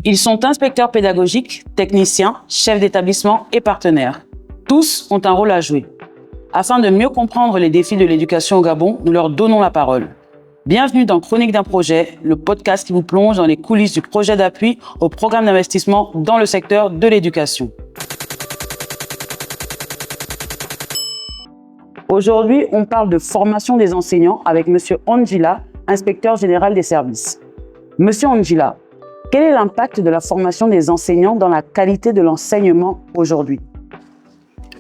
Ils sont inspecteurs pédagogiques, techniciens, chefs d'établissement et partenaires. Tous ont un rôle à jouer. Afin de mieux comprendre les défis de l'éducation au Gabon, nous leur donnons la parole. Bienvenue dans Chronique d'un projet, le podcast qui vous plonge dans les coulisses du projet d'appui au programme d'investissement dans le secteur de l'éducation. Aujourd'hui, on parle de formation des enseignants avec M. Ondjila, inspecteur général des services. M. Ondjila, quel est l'impact de la formation des enseignants dans la qualité de l'enseignement aujourd'hui?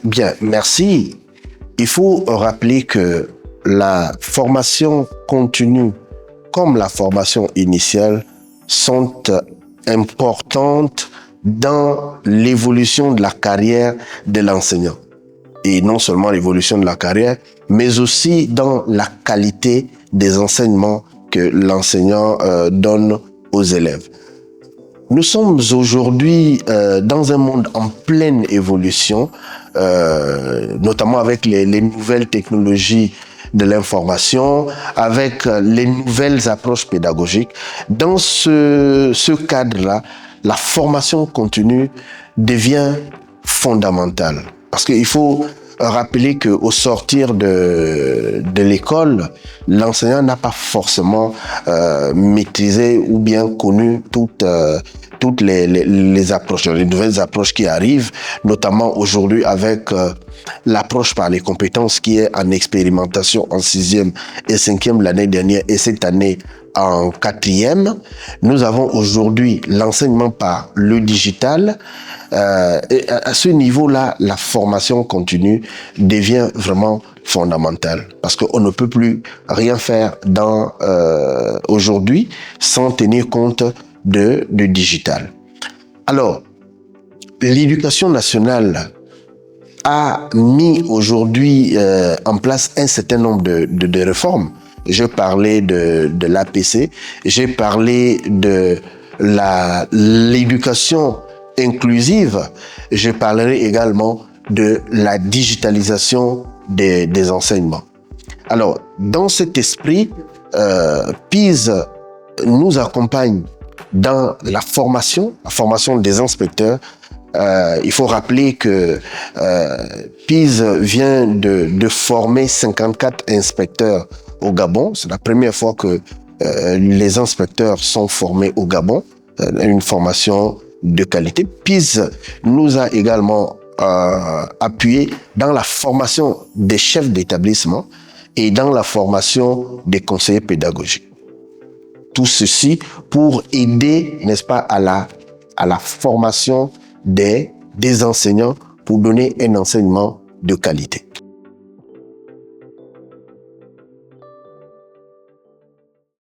Bien, merci. Il faut rappeler que la formation continue comme la formation initiale sont importantes dans l'évolution de la carrière de l'enseignant. Et non seulement l'évolution de la carrière, mais aussi dans la qualité des enseignements que l'enseignant donne aux élèves. Nous sommes aujourd'hui dans un monde en pleine évolution, notamment avec les nouvelles technologies de l'information, avec les nouvelles approches pédagogiques. Dans ce cadre-là, la formation continue devient fondamentale. Parce qu'il faut rappeler qu'au sortir de l'école, l'enseignant n'a pas forcément maîtrisé ou bien connu toutes les approches, les nouvelles approches qui arrivent, notamment aujourd'hui avec l'approche par les compétences qui est en expérimentation en 6e et 5e l'année dernière et cette année en 4e. Nous avons aujourd'hui l'enseignement par le digital. Et à ce niveau-là, la formation continue devient vraiment fondamentale parce qu'on ne peut plus rien faire aujourd'hui sans tenir compte de digital. Alors, l'éducation nationale a mis aujourd'hui en place un certain nombre de réformes. Je parlais de l'APC, j'ai parlé de l'éducation inclusive, je parlerai également de la digitalisation des enseignements. Alors, dans cet esprit, PISE nous accompagne dans la formation des inspecteurs. Il faut rappeler que PISE vient de former 54 inspecteurs au Gabon. C'est la première fois que les inspecteurs sont formés au Gabon, une formation de qualité. PISE nous a également appuyé dans la formation des chefs d'établissement et dans la formation des conseillers pédagogiques. Tout ceci pour aider, n'est-ce pas, à la formation des enseignants pour donner un enseignement de qualité.